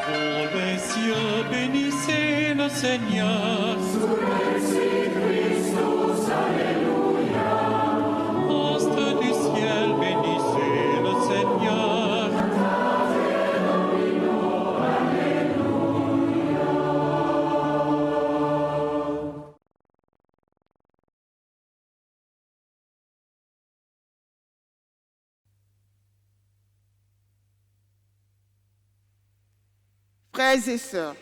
Pour les cieux, bénissez le Seigneur. Astres du ciel, bénissez le Seigneur. Frères et sœurs,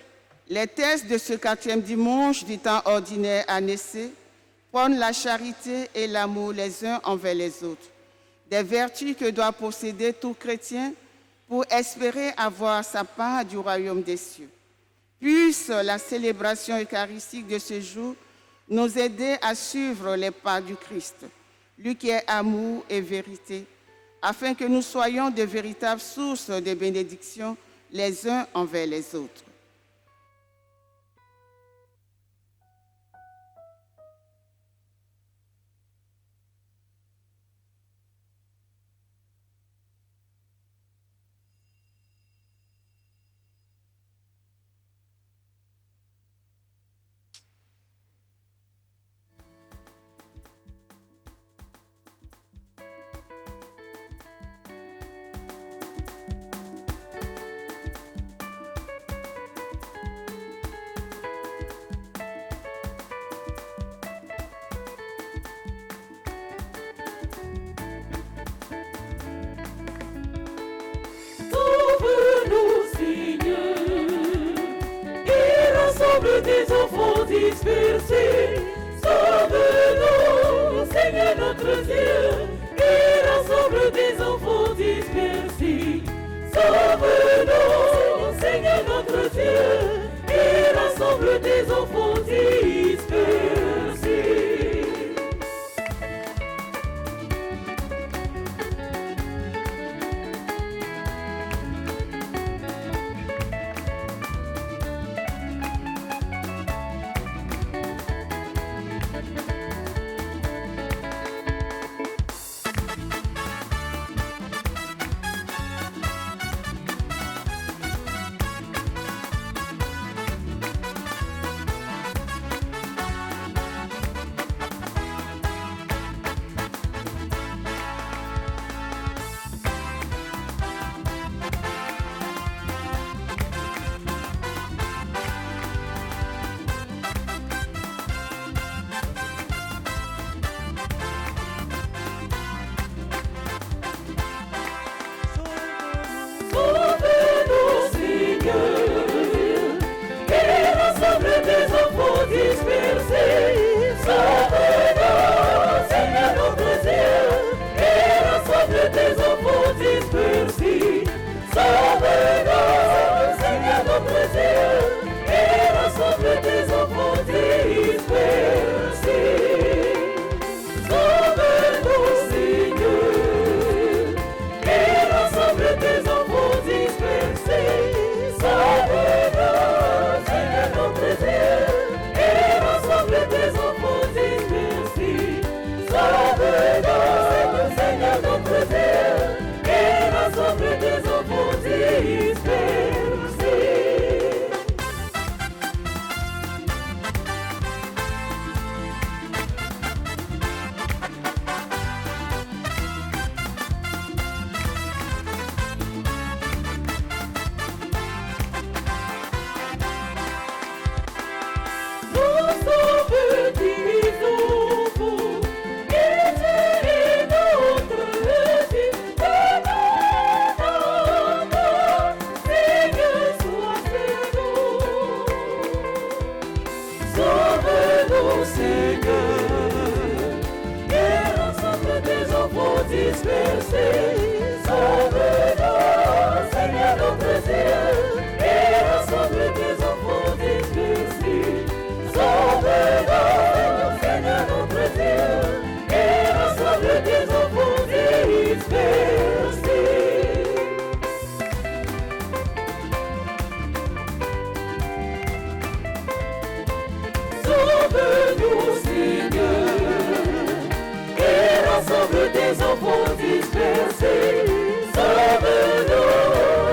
les textes de ce 4e dimanche du temps ordinaire à Nessé prônent la charité et l'amour les uns envers les autres, des vertus que doit posséder tout chrétien pour espérer avoir sa part du royaume des cieux. Puisse la célébration eucharistique de ce jour nous aider à suivre les pas du Christ, lui qui est amour et vérité, afin que nous soyons de véritables sources de bénédiction les uns envers les autres. Des enfants dispersés, sauve-nous, Seigneur notre Dieu, et rassemble des enfants dispersés, sauve-nous, Seigneur notre Dieu, et rassemble des enfants dispersés.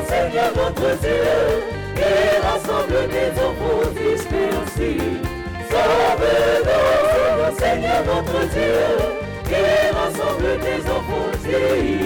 Seigneur notre Dieu, rassemble tes enfants dispersés. Sauve-nous, Seigneur notre Dieu, et rassemble tes enfants dispersés.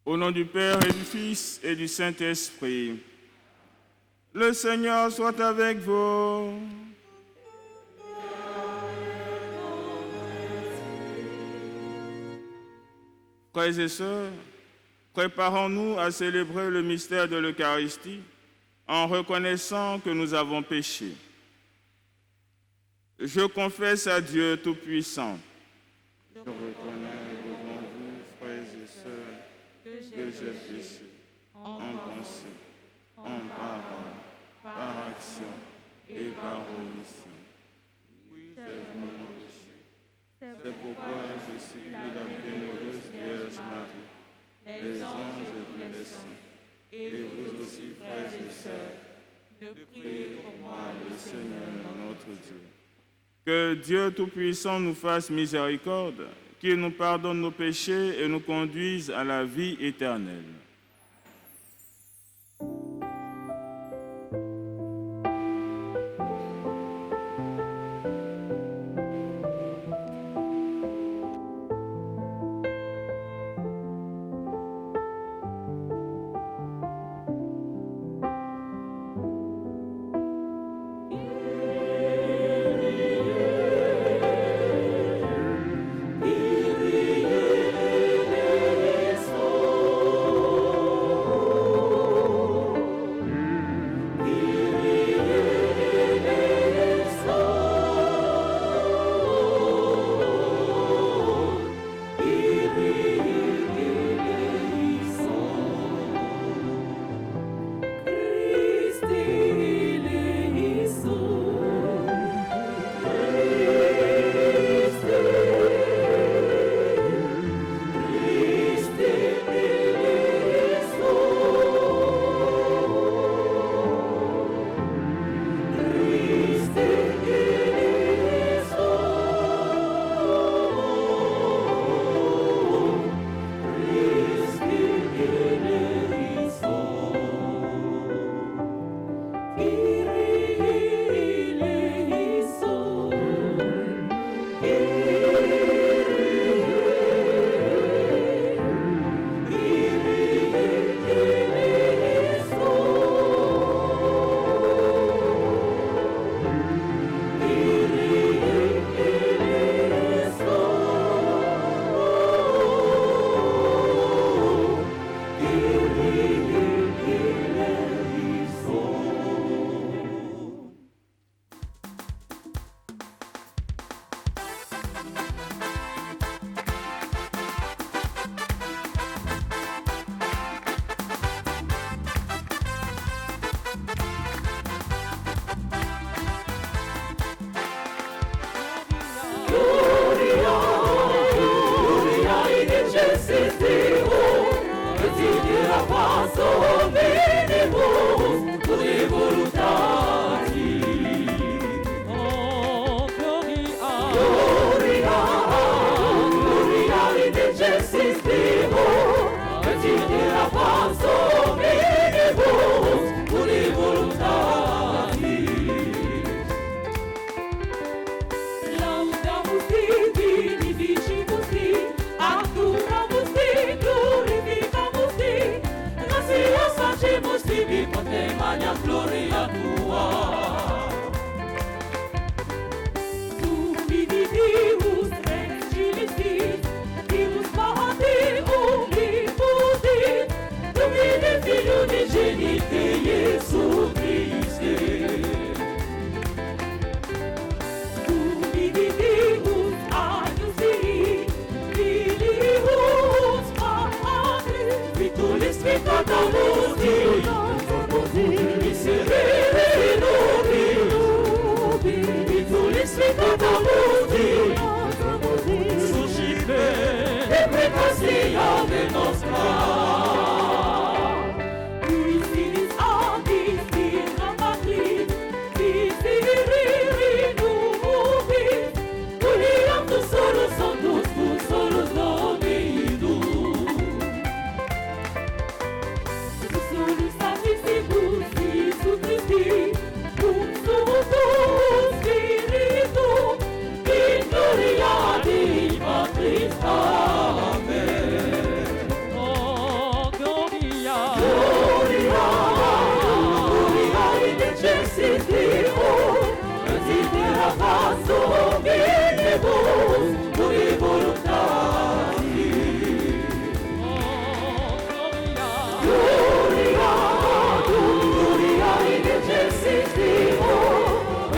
Au nom du Père et du Fils et du Saint-Esprit, le Seigneur soit avec vous. Frères et sœurs, préparons-nous à célébrer le mystère de l'Eucharistie en reconnaissant que nous avons péché. Je confesse à Dieu Tout-Puissant. Je reconnais devant vous, frères et sœurs, que j'ai péché en pensée, en parole, par action et par omission. Oui, c'est mon péché. C'est pourquoi je supplie la bienheureuse Vierge Marie, les anges et les saints, et vous aussi, frères et sœurs, de prier pour moi, le Seigneur notre Dieu. Que Dieu Tout-Puissant nous fasse miséricorde, qu'il nous pardonne nos péchés et nous conduise à la vie éternelle. passo minimus tui voluntatis. Oh, gloria, Gloria, gloria in excelsis Deo, et in terra passo minimus tui voluntatis. Laudamus Dei, benedicimus Dei, adoramus Dei, glorificamus Dei, gratias facemus tibi pote magnam gloria tua. Tu Deus rex civicis, Deus Pate omnibus Deus, Domine Filio unigenite Iesu Christe. Tu Deus Agnus Dei, Filius Patris, Vitulis Vicatamus Dei, Miserere nobis, Vitulis Vicatamus Dei, suscipe deprecatia de nostra. Qui finis abis virga patris, miserere nobis, Tuliam tu solus sanctus, tu solus Dominus. Tu solus sanctissimus, Iesu Christi, cum sumus Spiritum, in gloria Dei Patris. Amen. oh, gloria, Gloria, gloria in excelsis Deo, et in terra passo minimus tui voluntatis. oh, gloria, Gloria, gloria in excelsis Deo,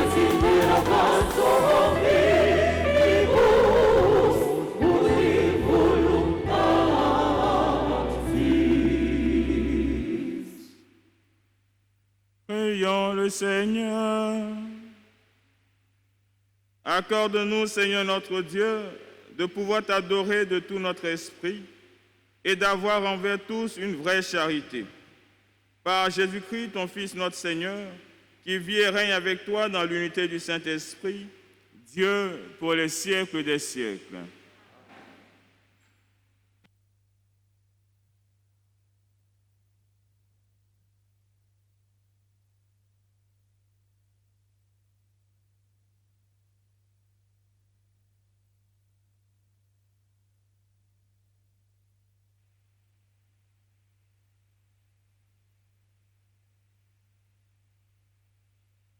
et in terra passo minimus tui voluntatis. Prions le Seigneur. Accorde-nous, Seigneur notre Dieu, de pouvoir t'adorer de tout notre esprit et d'avoir envers tous une vraie charité. Par Jésus-Christ, ton Fils, notre Seigneur, qui vit et règne avec toi dans l'unité du Saint-Esprit, Dieu pour les siècles des siècles.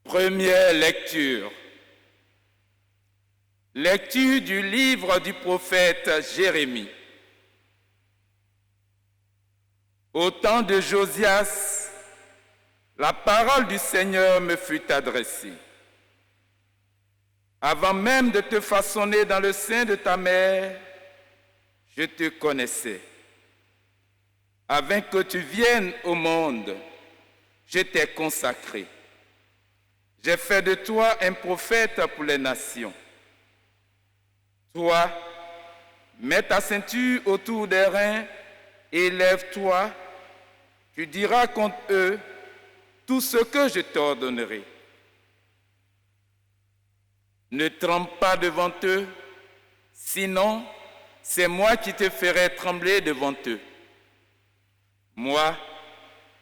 Première lecture. Lecture du livre du prophète Jérémie. Au temps de Josias, la parole du Seigneur me fut adressée. Avant même de te façonner dans le sein de ta mère, je te connaissais. Avant que tu viennes au monde, je t'ai consacré. J'ai fait de toi un prophète pour les nations. Toi, mets ta ceinture autour des reins et lève-toi. Tu diras contre eux tout ce que je t'ordonnerai. Ne tremble pas devant eux, sinon c'est moi qui te ferai trembler devant eux. Moi,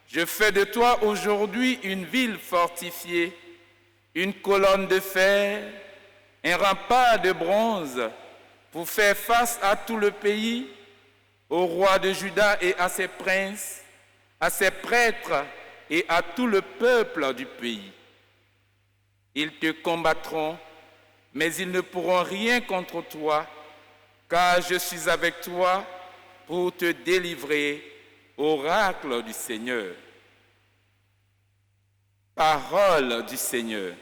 je fais de toi aujourd'hui une ville fortifiée, une colonne de fer, un rempart de bronze pour faire face à tout le pays, au roi de Juda et à ses princes, à ses prêtres et à tout le peuple du pays. Ils te combattront, mais ils ne pourront rien contre toi, car je suis avec toi pour te délivrer, oracle du Seigneur. Parole du Seigneur.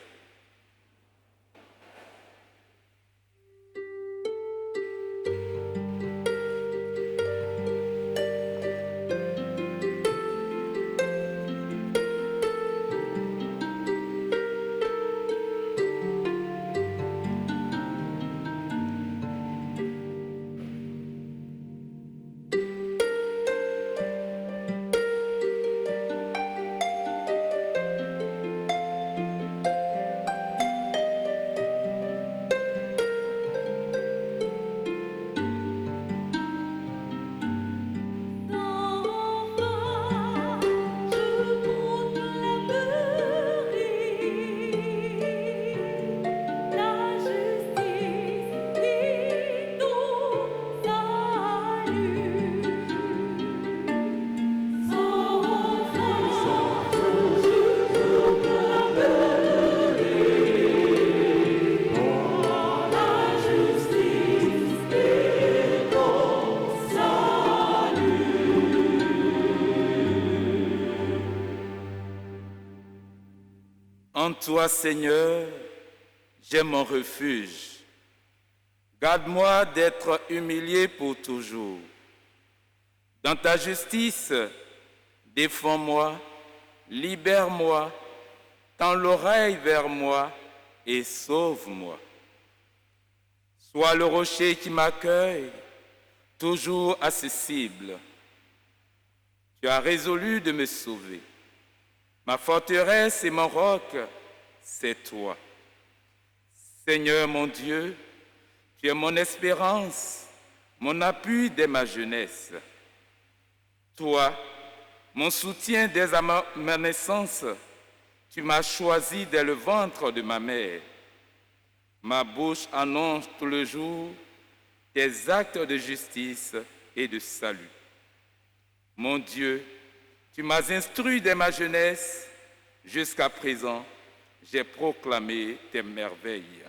En toi, Seigneur, j'ai mon refuge. Garde-moi d'être humilié pour toujours. Dans ta justice, défends-moi, libère-moi, tends l'oreille vers moi et sauve-moi. Sois le rocher qui m'accueille, toujours accessible. Tu as résolu de me sauver. Ma forteresse et mon roc, c'est toi. Seigneur mon Dieu, tu es mon espérance, mon appui dès ma jeunesse. Toi, mon soutien dès ma naissance, tu m'as choisi dès le ventre de ma mère. Ma bouche annonce tout le jour tes actes de justice et de salut. Mon Dieu, tu m'as instruit dès ma jeunesse, jusqu'à présent, j'ai proclamé tes merveilles.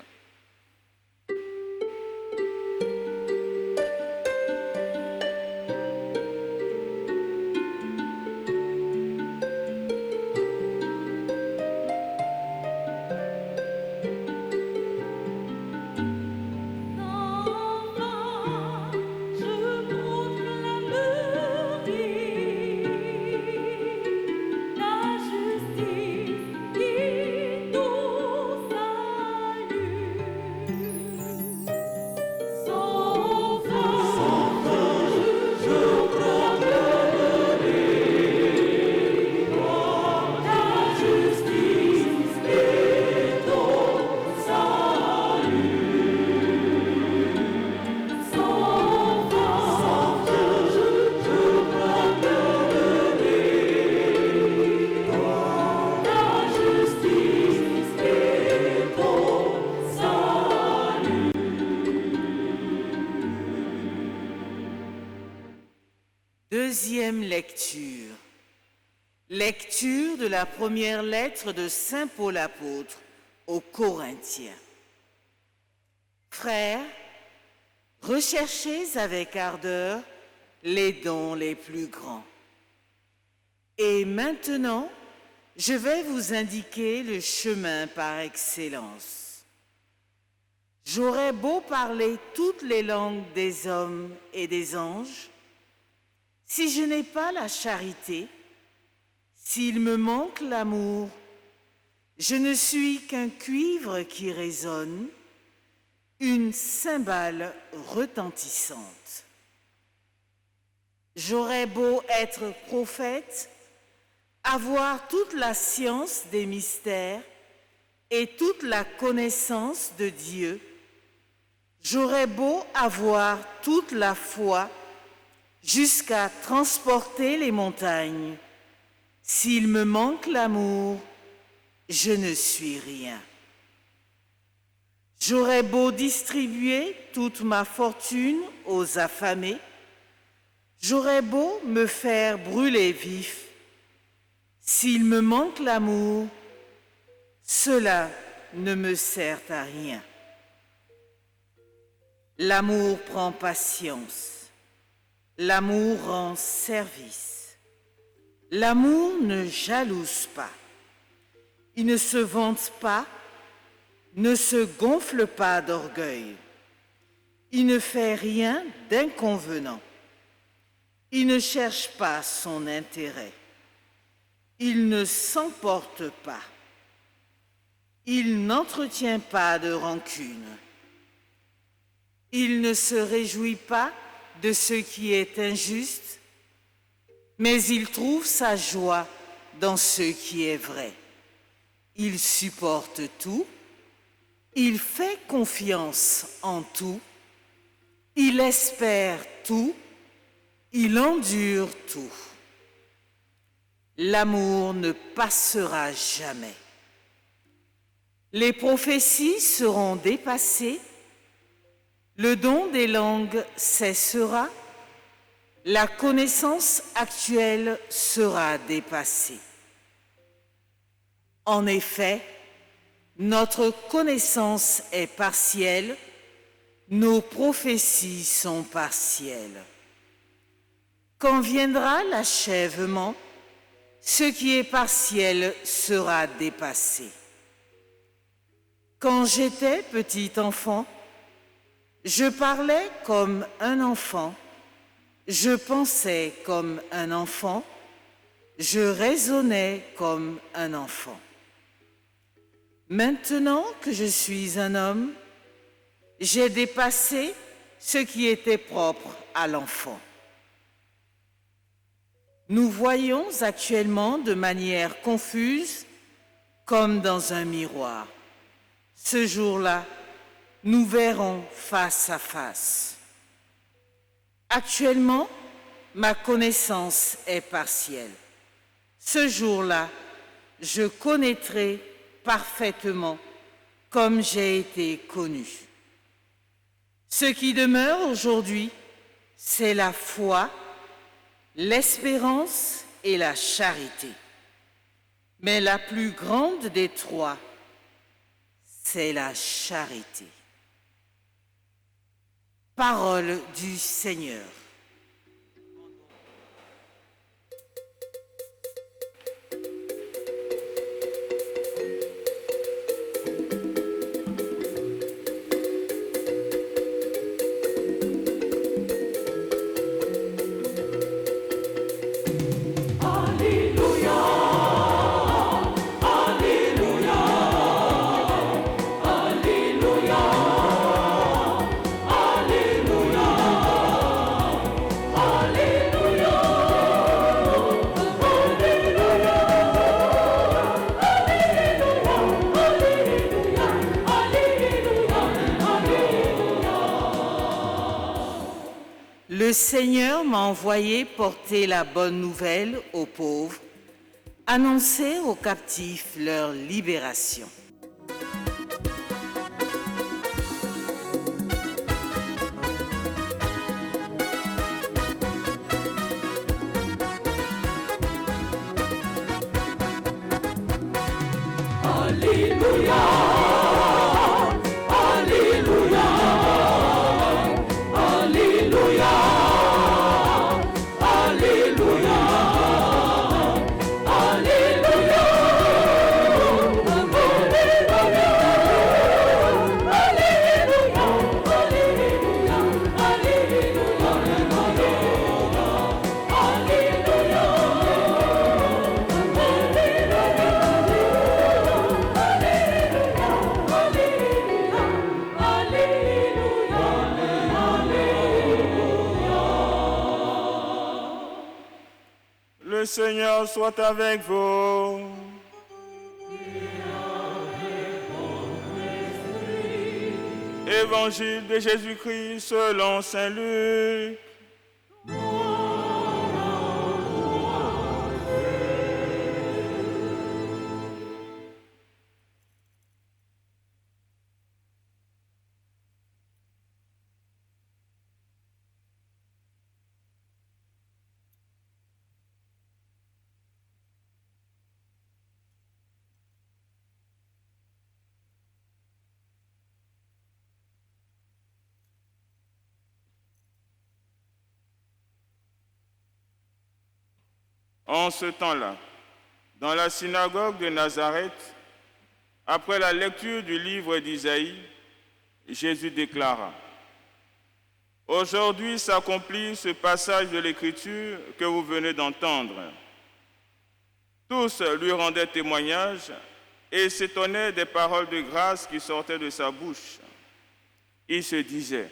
Deuxième lecture. Lecture de la première lettre de Saint Paul apôtre aux Corinthiens. Frères, recherchez avec ardeur les dons les plus grands. Et maintenant, je vais vous indiquer le chemin par excellence. J'aurais beau parler toutes les langues des hommes et des anges, si je n'ai pas la charité, s'il me manque l'amour, je ne suis qu'un cuivre qui résonne, une cymbale retentissante. J'aurais beau être prophète, avoir toute la science des mystères et toute la connaissance de Dieu, j'aurais beau avoir toute la foi jusqu'à transporter les montagnes. S'il me manque l'amour, je ne suis rien. J'aurais beau distribuer toute ma fortune aux affamés, j'aurais beau me faire brûler vif. S'il me manque l'amour, cela ne me sert à rien. L'amour prend patience. L'amour rend service. L'amour ne jalouse pas. Il ne se vante pas, ne se gonfle pas d'orgueil. Il ne fait rien d'inconvenant. Il ne cherche pas son intérêt. Il ne s'emporte pas. Il n'entretient pas de rancune. Il ne se réjouit pas de ce qui est injuste, mais il trouve sa joie dans ce qui est vrai. Il supporte tout, il fait confiance en tout, il espère tout, il endure tout. L'amour ne passera jamais. Les prophéties seront dépassées, le don des langues cessera, la connaissance actuelle sera dépassée. En effet, notre connaissance est partielle, nos prophéties sont partielles. Quand viendra l'achèvement, ce qui est partiel sera dépassé. Quand j'étais petit enfant, je parlais comme un enfant, je pensais comme un enfant, je raisonnais comme un enfant. Maintenant que je suis un homme, j'ai dépassé ce qui était propre à l'enfant. Nous voyons actuellement de manière confuse, comme dans un miroir. Ce jour-là, nous verrons face à face. Actuellement, ma connaissance est partielle. Ce jour-là, je connaîtrai parfaitement comme j'ai été connu. Ce qui demeure aujourd'hui, c'est la foi, l'espérance et la charité. Mais la plus grande des trois, c'est la charité. Parole du Seigneur. Le Seigneur m'a envoyé porter la bonne nouvelle aux pauvres, annoncer aux captifs leur libération. Alléluia, Alléluia, Alléluia, Alléluia, Alléluia, Le Seigneur soit avec vous. Évangile de Jésus-Christ selon saint Luc. En ce temps-là, dans la synagogue de Nazareth, après la lecture du livre d'Isaïe, Jésus déclara: « Aujourd'hui s'accomplit ce passage de l'Écriture que vous venez d'entendre. » Tous lui rendaient témoignage et s'étonnaient des paroles de grâce qui sortaient de sa bouche. Ils se disaient: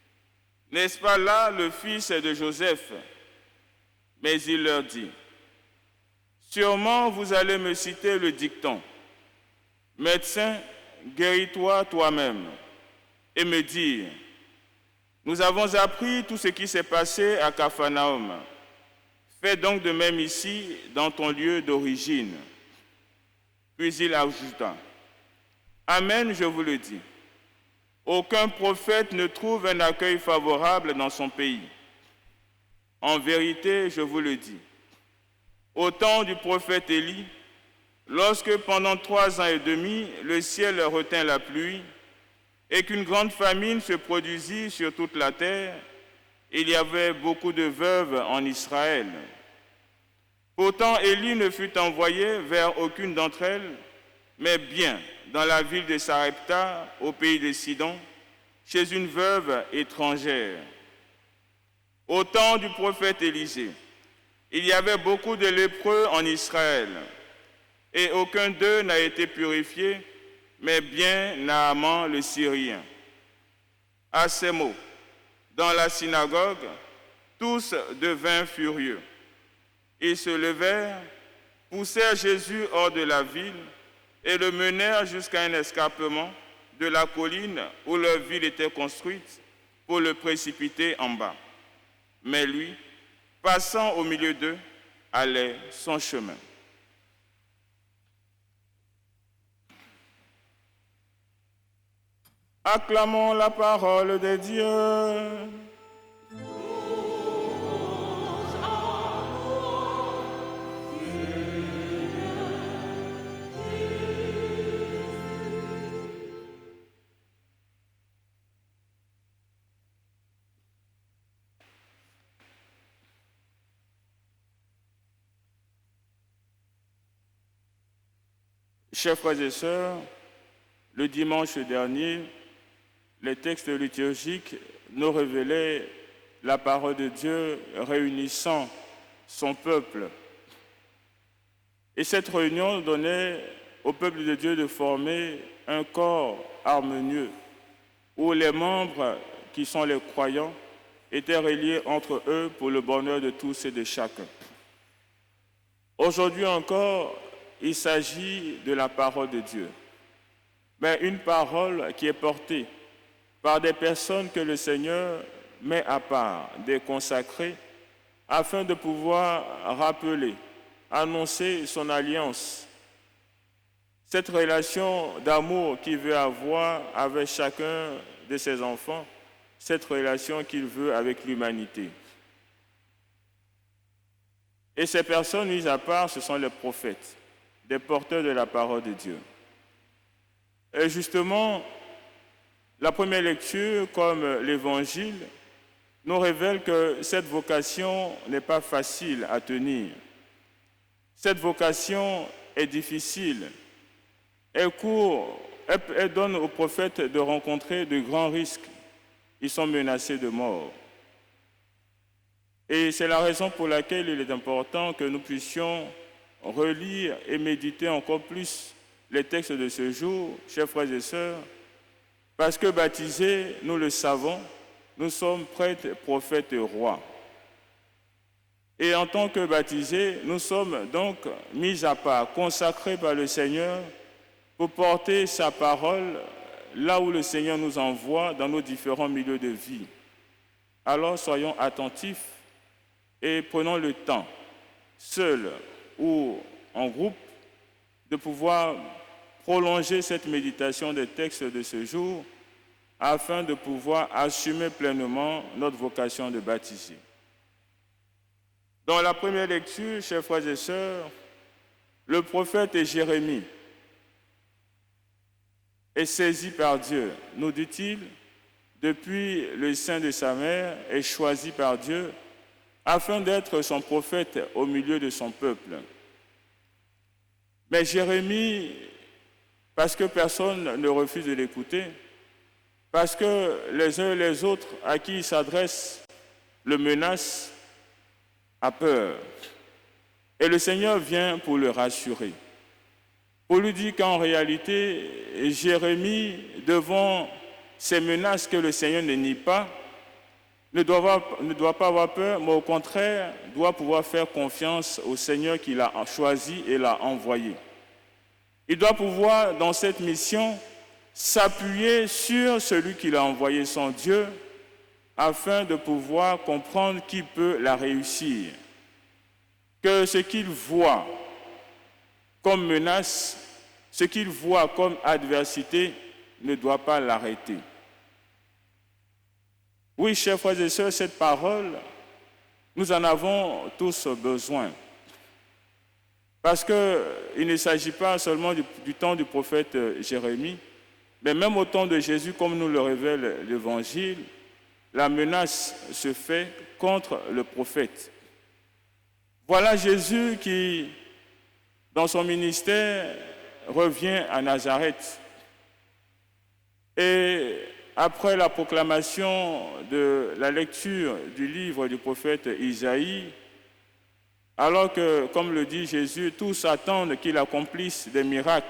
« N'est-ce pas là le fils de Joseph ?» Mais il leur dit: « Sûrement vous allez me citer le dicton: « Médecin, guéris-toi toi-même » et me dire: « Nous avons appris tout ce qui s'est passé à Capharnaüm. Fais donc de même ici, dans ton lieu d'origine. » Puis il ajouta: « Amen, je vous le dis. Aucun prophète ne trouve un accueil favorable dans son pays. En vérité, je vous le dis, au temps du prophète Élie, lorsque pendant 3 ans et demi, le ciel retint la pluie et qu'une grande famine se produisit sur toute la terre, il y avait beaucoup de veuves en Israël. Pourtant, Élie ne fut envoyé vers aucune d'entre elles, mais bien dans la ville de Sarepta, au pays de Sidon, chez une veuve étrangère. Au temps du prophète Élisée, il y avait beaucoup de lépreux en Israël, et aucun d'eux n'a été purifié, mais bien Naaman le Syrien. À ces mots, dans la synagogue, tous devinrent furieux. Ils se levèrent, poussèrent Jésus hors de la ville et le menèrent jusqu'à un escarpement de la colline où leur ville était construite pour le précipiter en bas. Mais lui, passant au milieu d'eux, allait son chemin. Acclamons la parole de Dieu. Chers frères et sœurs, le dimanche dernier, les textes liturgiques nous révélaient la parole de Dieu réunissant son peuple. Et cette réunion donnait au peuple de Dieu de former un corps harmonieux où les membres qui sont les croyants étaient reliés entre eux pour le bonheur de tous et de chacun. Aujourd'hui encore, il s'agit de la parole de Dieu, mais une parole qui est portée par des personnes que le Seigneur met à part, des consacrés, afin de pouvoir rappeler, annoncer son alliance, cette relation d'amour qu'il veut avoir avec chacun de ses enfants, cette relation qu'il veut avec l'humanité. Et ces personnes mises à part, ce sont les prophètes, des porteurs de la parole de Dieu. Et justement, la première lecture, comme l'Évangile, nous révèle que cette vocation n'est pas facile à tenir. Cette vocation est difficile. Elle donne aux prophètes de rencontrer de grands risques. Ils sont menacés de mort. Et c'est la raison pour laquelle il est important que nous puissions relire et méditer encore plus les textes de ce jour, chers frères et sœurs, parce que baptisés, nous le savons, nous sommes prêtres, prophètes et rois. Et en tant que baptisés, nous sommes donc mis à part, consacrés par le Seigneur pour porter sa parole là où le Seigneur nous envoie dans nos différents milieux de vie. Alors soyons attentifs et prenons le temps, seuls ou en groupe, de pouvoir prolonger cette méditation des textes de ce jour afin de pouvoir assumer pleinement notre vocation de baptiser. Dans la première lecture, chers frères et sœurs, le prophète Jérémie est saisi par Dieu, nous dit-il, depuis le sein de sa mère, est choisi par Dieu afin d'être son prophète au milieu de son peuple. Mais Jérémie, parce que personne ne refuse de l'écouter, parce que les uns et les autres à qui il s'adresse le menacent, a peur. Et le Seigneur vient pour le rassurer, pour lui dire qu'en réalité, Jérémie, devant ces menaces que le Seigneur ne nie pas, ne doit pas avoir peur, mais au contraire, doit pouvoir faire confiance au Seigneur qui l'a choisi et l'a envoyé. Il doit pouvoir, dans cette mission, s'appuyer sur celui qui l'a envoyé, son Dieu, afin de pouvoir comprendre qui peut la réussir. Que ce qu'il voit comme menace, ce qu'il voit comme adversité, ne doit pas l'arrêter. Oui, chers frères et sœurs, cette parole, nous en avons tous besoin. Parce qu'il ne s'agit pas seulement du temps du prophète Jérémie, mais même au temps de Jésus, comme nous le révèle l'Évangile, la menace se fait contre le prophète. Voilà Jésus qui, dans son ministère, revient à Nazareth. Et après la proclamation de la lecture du livre du prophète Isaïe, alors que, comme le dit Jésus, tous attendent qu'il accomplisse des miracles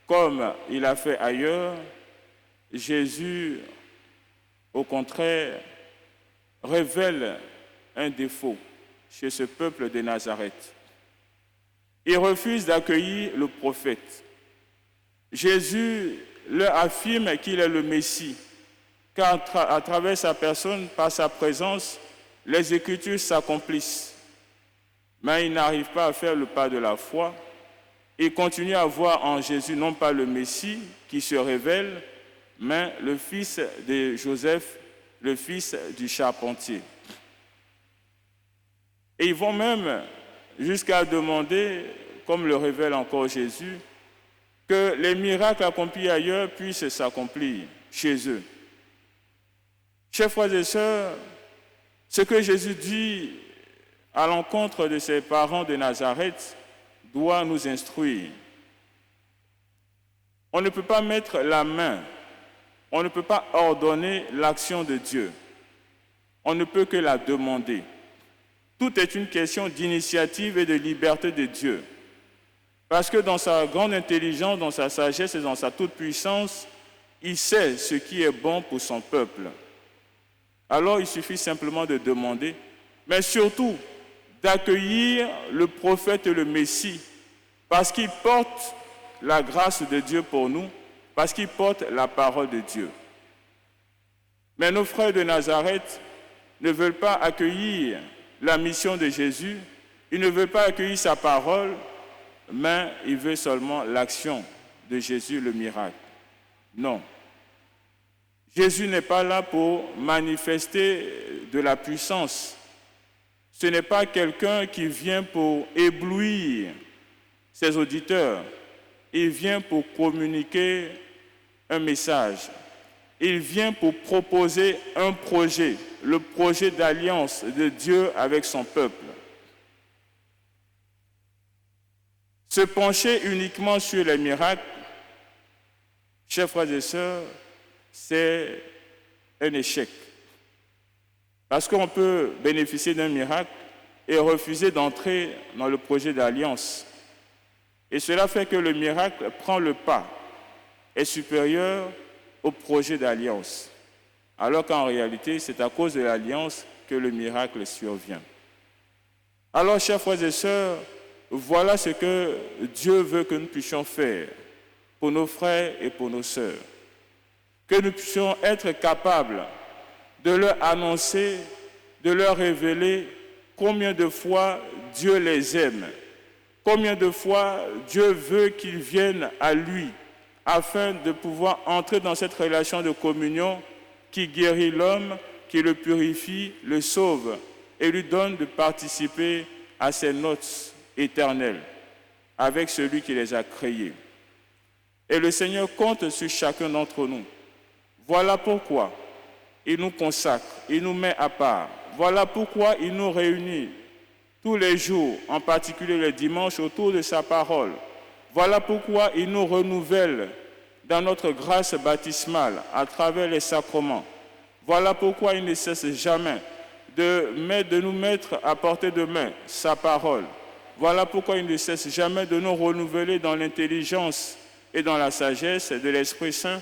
comme il a fait ailleurs, Jésus, au contraire, révèle un défaut chez ce peuple de Nazareth. Il refuse d'accueillir le prophète. Jésus leur affirme qu'il est le Messie, car à travers sa personne, par sa présence, les Écritures s'accomplissent. Mais il n'arrive pas à faire le pas de la foi. Il continue à voir en Jésus non pas le Messie qui se révèle, mais le fils de Joseph, le fils du charpentier. Et ils vont même jusqu'à demander, comme le révèle encore Jésus, que les miracles accomplis ailleurs puissent s'accomplir chez eux. Chers frères et sœurs, ce que Jésus dit à l'encontre de ses parents de Nazareth doit nous instruire. On ne peut pas mettre la main, on ne peut pas ordonner l'action de Dieu. On ne peut que la demander. Tout est une question d'initiative et de liberté de Dieu. Parce que dans sa grande intelligence, dans sa sagesse et dans sa toute-puissance, il sait ce qui est bon pour son peuple. Alors il suffit simplement de demander, mais surtout d'accueillir le prophète et le Messie, parce qu'il porte la grâce de Dieu pour nous, parce qu'il porte la parole de Dieu. Mais nos frères de Nazareth ne veulent pas accueillir la mission de Jésus, ils ne veulent pas accueillir sa parole, mais ils veulent seulement l'action de Jésus, le miracle. Non. Jésus n'est pas là pour manifester de la puissance. Ce n'est pas quelqu'un qui vient pour éblouir ses auditeurs. Il vient pour communiquer un message. Il vient pour proposer un projet, le projet d'alliance de Dieu avec son peuple. Se pencher uniquement sur les miracles, chers frères et sœurs, c'est un échec. Parce qu'on peut bénéficier d'un miracle et refuser d'entrer dans le projet d'alliance. Et cela fait que le miracle prend le pas, est supérieur au projet d'alliance. Alors qu'en réalité, c'est à cause de l'alliance que le miracle survient. Alors, chers frères et sœurs, voilà ce que Dieu veut que nous puissions faire pour nos frères et pour nos sœurs. Que nous puissions être capables de leur annoncer, de leur révéler combien de fois Dieu les aime, combien de fois Dieu veut qu'ils viennent à lui, afin de pouvoir entrer dans cette relation de communion qui guérit l'homme, qui le purifie, le sauve et lui donne de participer à ses noces éternelles avec celui qui les a créés. Et le Seigneur compte sur chacun d'entre nous. Voilà pourquoi il nous consacre, il nous met à part. Voilà pourquoi il nous réunit tous les jours, en particulier les dimanches, autour de sa parole. Voilà pourquoi il nous renouvelle dans notre grâce baptismale à travers les sacrements. Voilà pourquoi il ne cesse jamais de nous mettre à portée de main sa parole. Voilà pourquoi il ne cesse jamais de nous renouveler dans l'intelligence et dans la sagesse de l'Esprit Saint,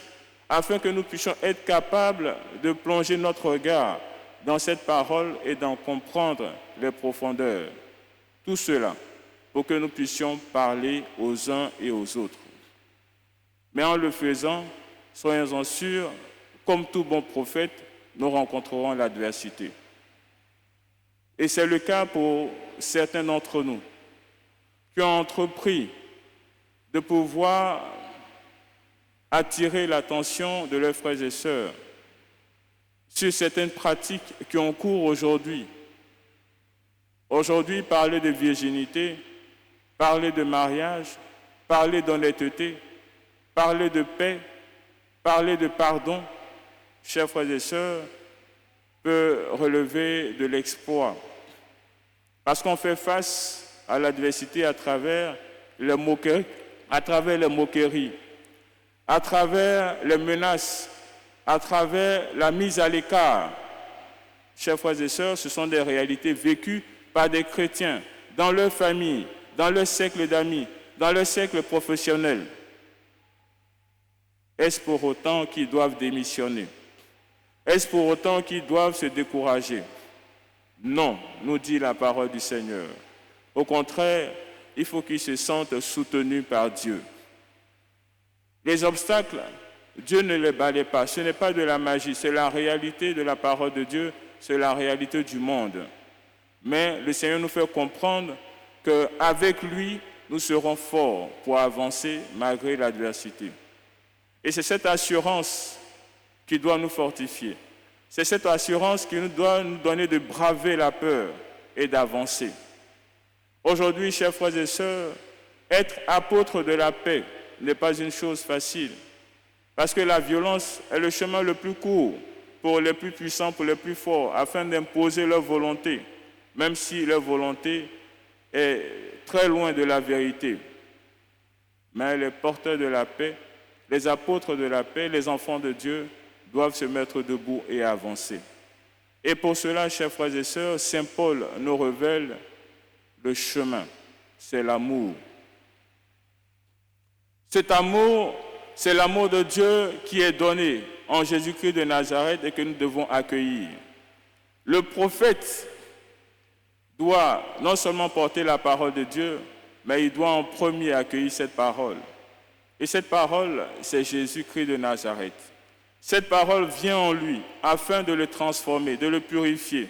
afin que nous puissions être capables de plonger notre regard dans cette parole et d'en comprendre les profondeurs. Tout cela pour que nous puissions parler aux uns et aux autres. Mais en le faisant, soyons-en sûrs, comme tout bon prophète, nous rencontrerons l'adversité. Et c'est le cas pour certains d'entre nous qui ont entrepris de pouvoir attirer l'attention de leurs frères et sœurs sur certaines pratiques qui ont cours aujourd'hui. Aujourd'hui, parler de virginité, parler de mariage, parler d'honnêteté, parler de paix, parler de pardon, chers frères et sœurs, peut relever de l'exploit. Parce qu'on fait face à l'adversité à travers les moqueries à travers les moqueries, à travers les menaces, à travers la mise à l'écart. Chers frères et sœurs, ce sont des réalités vécues par des chrétiens dans leur famille, dans leur cercle d'amis, dans leur cercle professionnel. Est-ce pour autant qu'ils doivent démissionner? Est-ce pour autant qu'ils doivent se décourager? Non, nous dit la parole du Seigneur. Au contraire, il faut qu'ils se sentent soutenus par Dieu. Les obstacles, Dieu ne les balaye pas. Ce n'est pas de la magie, c'est la réalité de la parole de Dieu, c'est la réalité du monde. Mais le Seigneur nous fait comprendre qu'avec lui, nous serons forts pour avancer malgré l'adversité. Et c'est cette assurance qui doit nous fortifier. C'est cette assurance qui doit nous donner de braver la peur et d'avancer. Aujourd'hui, chers frères et sœurs, être apôtre de la paix n'est pas une chose facile. Parce que la violence est le chemin le plus court pour les plus puissants, pour les plus forts, afin d'imposer leur volonté, même si leur volonté est très loin de la vérité. Mais les porteurs de la paix, les apôtres de la paix, les enfants de Dieu, doivent se mettre debout et avancer. Et pour cela, chers frères et sœurs, Saint Paul nous révèle le chemin, c'est l'amour. Cet amour, c'est l'amour de Dieu qui est donné en Jésus-Christ de Nazareth et que nous devons accueillir. Le prophète doit non seulement porter la parole de Dieu, mais il doit en premier accueillir cette parole. Et cette parole, c'est Jésus-Christ de Nazareth. Cette parole vient en lui afin de le transformer, de le purifier.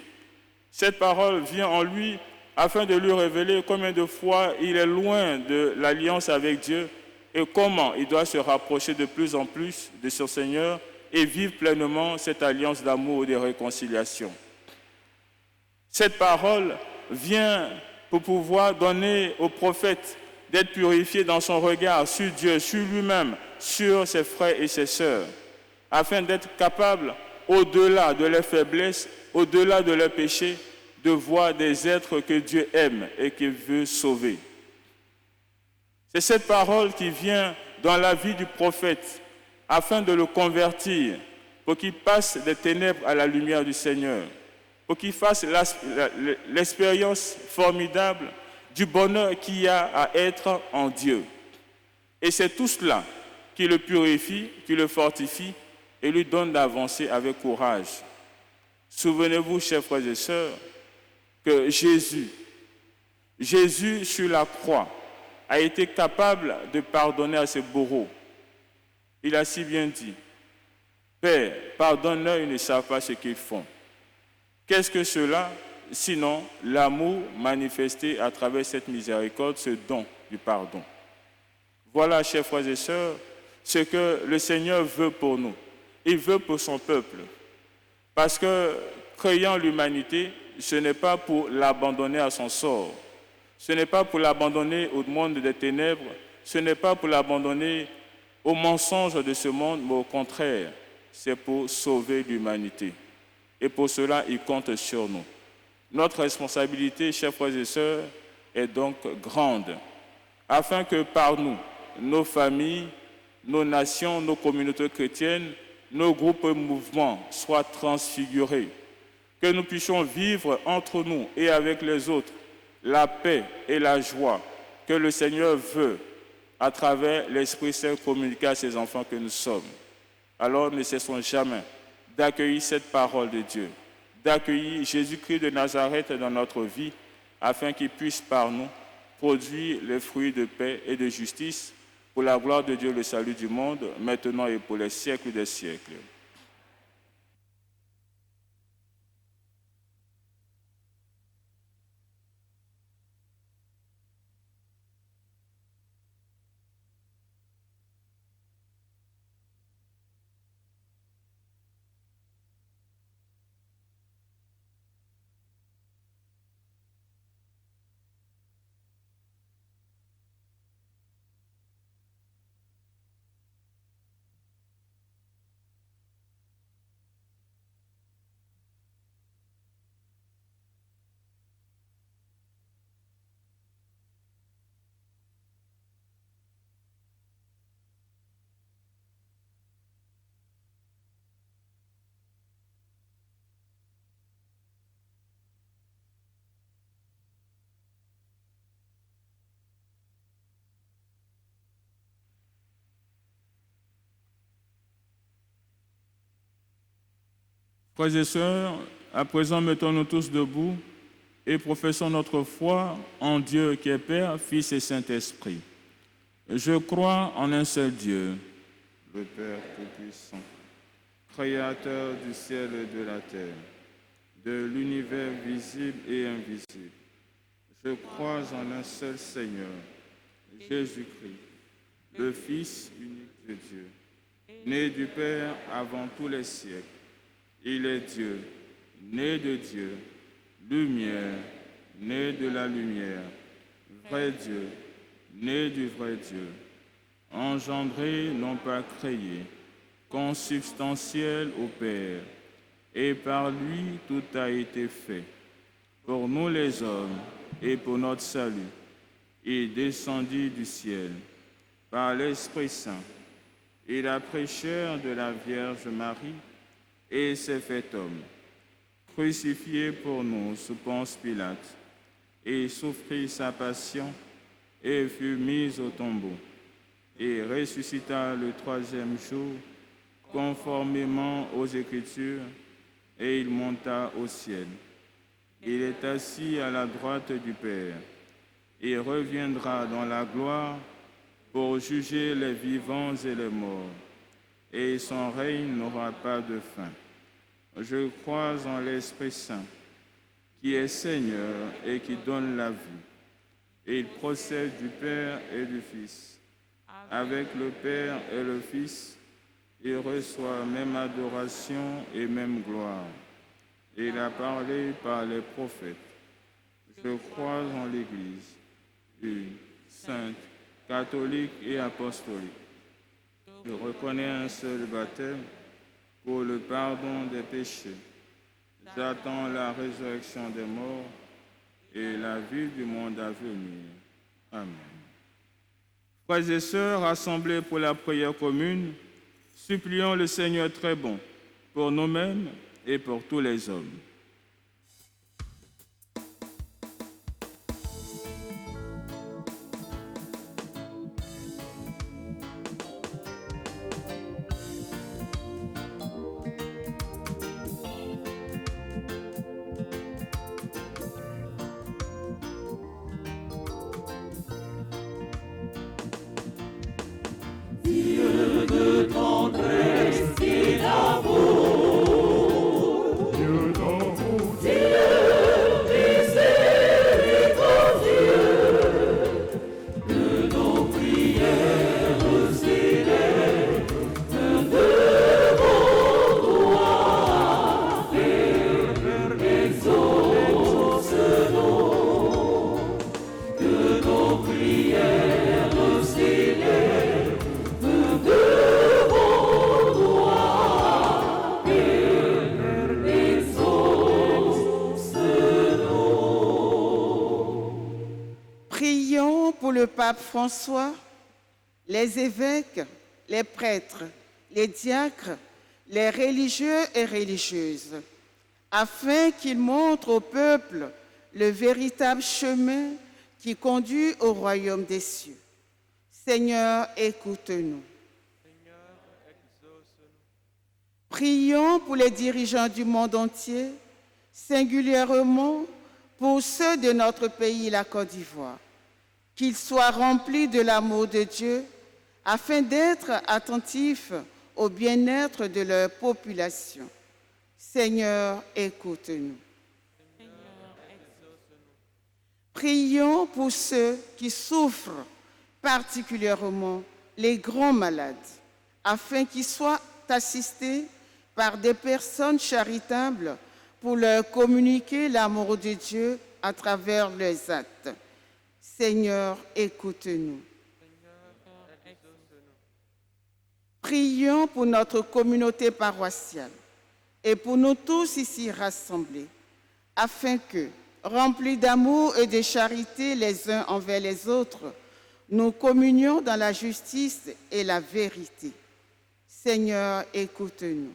Cette parole vient en lui afin de lui révéler combien de fois il est loin de l'alliance avec Dieu et comment il doit se rapprocher de plus en plus de son Seigneur et vivre pleinement cette alliance d'amour et de réconciliation. Cette parole vient pour pouvoir donner au prophète d'être purifié dans son regard sur Dieu, sur lui-même, sur ses frères et ses sœurs, afin d'être capable, au-delà de leurs faiblesses, au-delà de leurs péchés, de voir des êtres que Dieu aime et qu'il veut sauver. C'est cette parole qui vient dans la vie du prophète, afin de le convertir, pour qu'il passe des ténèbres à la lumière du Seigneur, pour qu'il fasse l'expérience formidable du bonheur qu'il y a à être en Dieu. Et c'est tout cela qui le purifie, qui le fortifie et lui donne d'avancer avec courage. Souvenez-vous, chers frères et sœurs, que Jésus sur la croix, a été capable de pardonner à ses bourreaux. Il a si bien dit, « Père, pardonne-leur, ils ne savent pas ce qu'ils font. » Qu'est-ce que cela? Sinon, l'amour manifesté à travers cette miséricorde, ce don du pardon. Voilà, chers frères et sœurs, ce que le Seigneur veut pour nous. Il veut pour son peuple. Parce que, créant l'humanité, ce n'est pas pour l'abandonner à son sort. Ce n'est pas pour l'abandonner au monde des ténèbres. Ce n'est pas pour l'abandonner aux mensonges de ce monde, mais au contraire, c'est pour sauver l'humanité. Et pour cela, il compte sur nous. Notre responsabilité, chers frères et sœurs, est donc grande, afin que par nous, nos familles, nos nations, nos communautés chrétiennes, nos groupes et mouvements soient transfigurés, que nous puissions vivre entre nous et avec les autres la paix et la joie que le Seigneur veut à travers l'Esprit Saint communiquer à ses enfants que nous sommes. Alors ne cessons jamais d'accueillir cette parole de Dieu, d'accueillir Jésus-Christ de Nazareth dans notre vie, afin qu'il puisse par nous produire les fruits de paix et de justice pour la gloire de Dieu, le salut du monde, maintenant et pour les siècles des siècles. Frères et sœurs, à présent, mettons-nous tous debout et professons notre foi en Dieu qui est Père, Fils et Saint-Esprit. Je crois en un seul Dieu, le Père Tout-Puissant, Créateur du ciel et de la terre, de l'univers visible et invisible. Je crois en un seul Seigneur, Jésus-Christ, le Fils unique de Dieu, né du Père avant tous les siècles. Il est Dieu, né de Dieu, lumière, né de la lumière, vrai Dieu, né du vrai Dieu, engendré, non pas créé, consubstantiel au Père, et par lui tout a été fait. Pour nous les hommes et pour notre salut, il descendit du ciel par l'Esprit Saint. Il a pris chair de la Vierge Marie et s'est fait homme, crucifié pour nous sous Ponce Pilate, et souffrit sa passion et fut mis au tombeau, et ressuscita le troisième jour, conformément aux Écritures, et il monta au ciel. Il est assis à la droite du Père, et reviendra dans la gloire pour juger les vivants et les morts, et son règne n'aura pas de fin. Je crois en l'Esprit Saint, qui est Seigneur et qui donne la vie. Il procède du Père et du Fils. Avec le Père et le Fils, il reçoit même adoration et même gloire. Il a parlé par les prophètes. Je crois en l'Église, une, sainte, catholique et apostolique. Je reconnais un seul baptême pour le pardon des péchés. J'attends la résurrection des morts et la vie du monde à venir. Amen. Frères et sœurs, rassemblés pour la prière commune, supplions le Seigneur très bon pour nous-mêmes et pour tous les hommes. Dieu de tendresse et d'amour, Dieu miséricordieux, que nos prières s'élèvent devant toi, Père, exauce-nous, que nos prières s'élèvent devant toi, Père, exauce-nous. Prions pour le pape François, les évêques, les prêtres, les diacres, les religieux et religieuses, afin qu'ils montrent au peuple le véritable chemin qui conduit au royaume des cieux. Seigneur, écoute-nous. Prions pour les dirigeants du monde entier, singulièrement pour ceux de notre pays, la Côte d'Ivoire, qu'ils soient remplis de l'amour de Dieu afin d'être attentifs au bien-être de leur population. Seigneur, écoute-nous. Prions pour ceux qui souffrent, particulièrement les grands malades, afin qu'ils soient assistés par des personnes charitables pour leur communiquer l'amour de Dieu à travers leurs actes. Seigneur, écoute-nous. Prions pour notre communauté paroissiale et pour nous tous ici rassemblés, afin que, remplis d'amour et de charité les uns envers les autres, nous communions dans la justice et la vérité. Seigneur, écoute-nous.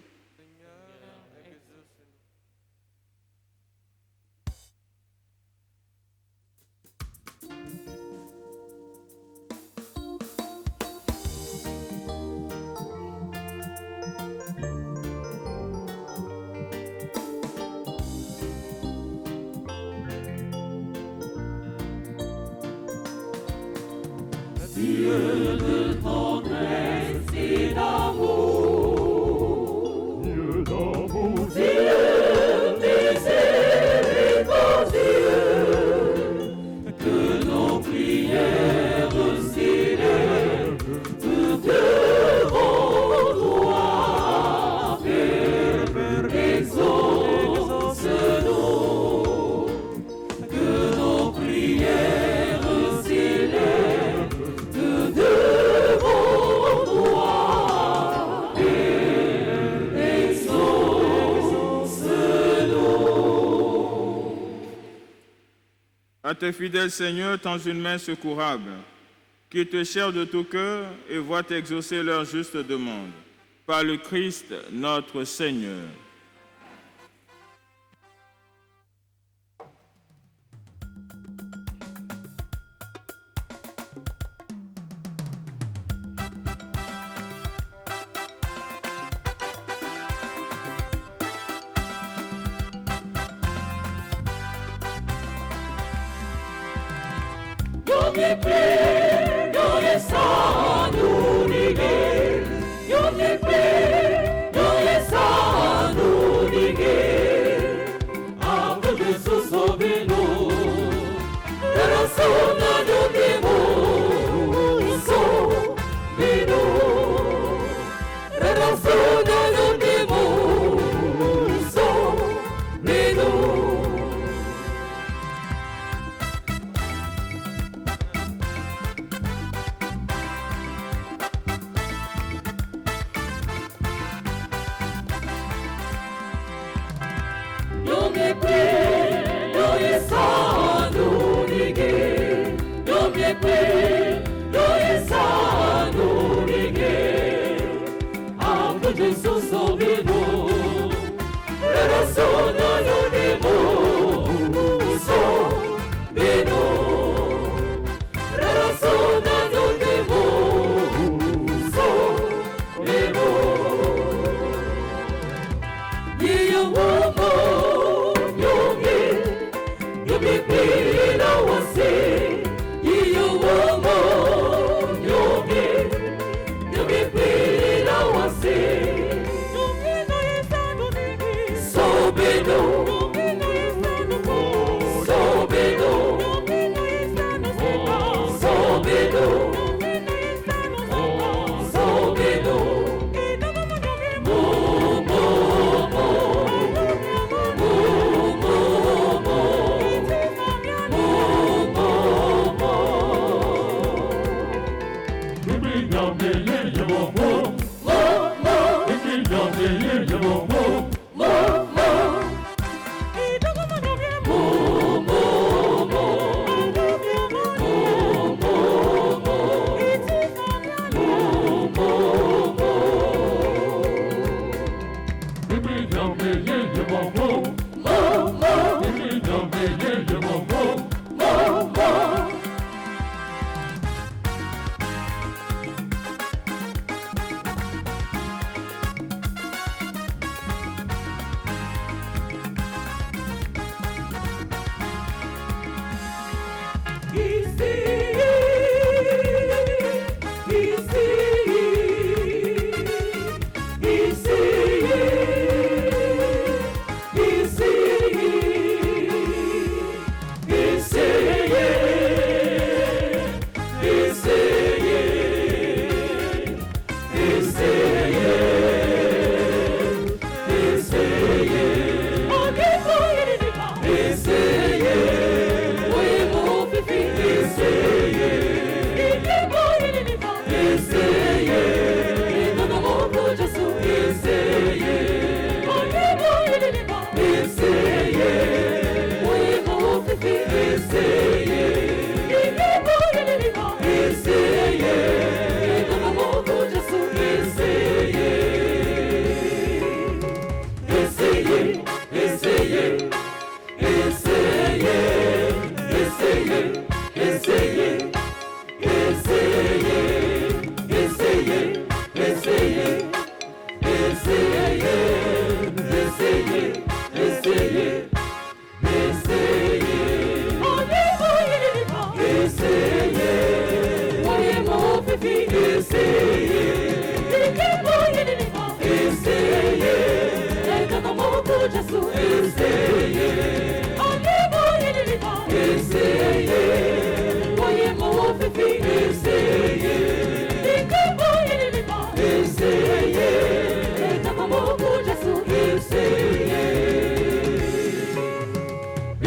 À tes fidèles, Seigneur, tends une main secourable, qui te cherchent de tout cœur et voient exaucer leur juste demande. Par le Christ, notre Seigneur.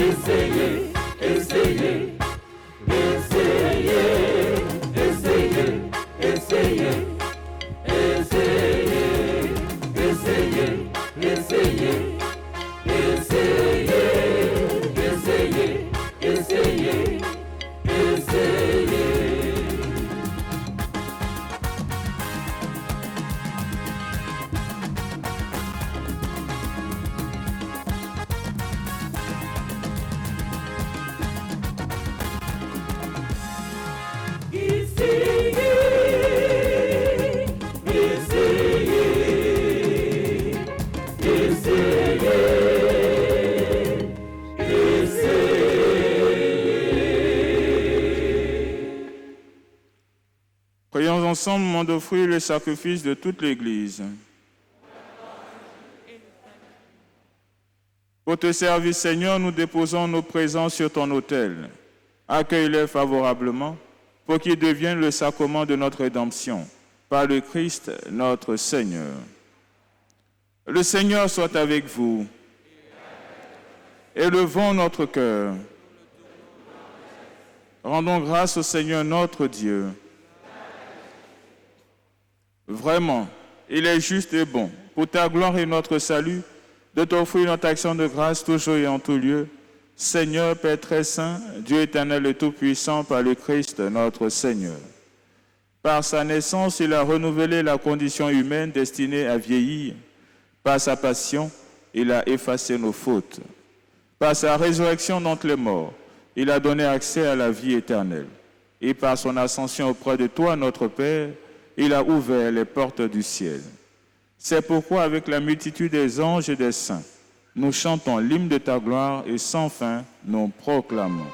Essayez, essayez, essayez. ensemble moment d'offrir le sacrifice de toute l'Église. Pour te servir, Seigneur, nous déposons nos présents sur ton autel. Accueille-les favorablement pour qu'ils deviennent le sacrement de notre rédemption, par le Christ notre Seigneur. Le Seigneur soit avec vous. Élevons notre cœur. Rendons grâce au Seigneur notre Dieu. Vraiment, il est juste et bon, pour ta gloire et notre salut, de t'offrir notre action de grâce toujours et en tout lieu. Seigneur, Père très saint, Dieu éternel et tout-puissant, par le Christ notre Seigneur. Par sa naissance, il a renouvelé la condition humaine destinée à vieillir. Par sa passion, il a effacé nos fautes. Par sa résurrection d'entre les morts, il a donné accès à la vie éternelle. Et par son ascension auprès de toi, notre Père, il a ouvert les portes du ciel. C'est pourquoi, avec la multitude des anges et des saints, nous chantons l'hymne de ta gloire et sans fin, nous proclamons.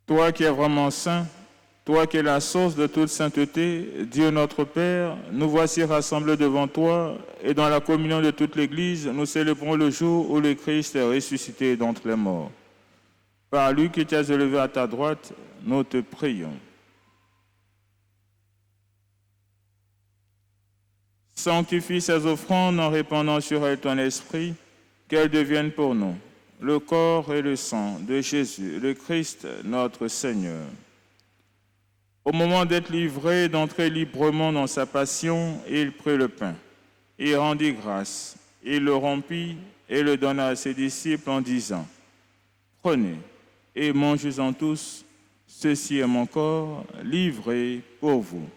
Toi qui es vraiment saint, toi qui es la source de toute sainteté, Dieu notre Père, nous voici rassemblés devant toi et dans la communion de toute l'Église, nous célébrons le jour où le Christ est ressuscité d'entre les morts. Par lui qui t'es élevé à ta droite, nous te prions. Sanctifie ces offrandes en répandant sur elles ton esprit, qu'elles deviennent pour nous le corps et le sang de Jésus, le Christ, notre Seigneur. Au moment d'être livré, d'entrer librement dans sa passion, il prit le pain, il rendit grâce, il le rompit et le donna à ses disciples en disant : « Prenez et mangez-en tous, ceci est mon corps livré pour vous. »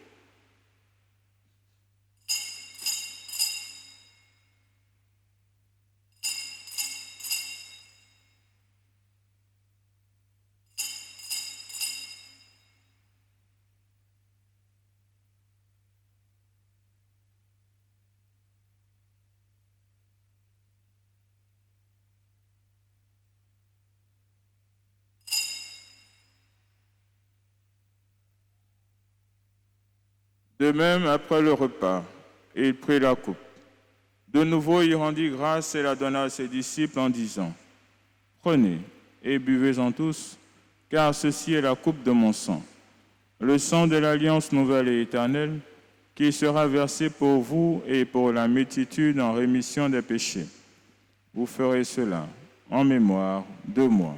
De même, après le repas, il prit la coupe. De nouveau, il rendit grâce et la donna à ses disciples en disant : « Prenez et buvez-en tous, car ceci est la coupe de mon sang, le sang de l'alliance nouvelle et éternelle, qui sera versé pour vous et pour la multitude en rémission des péchés. Vous ferez cela en mémoire de moi. »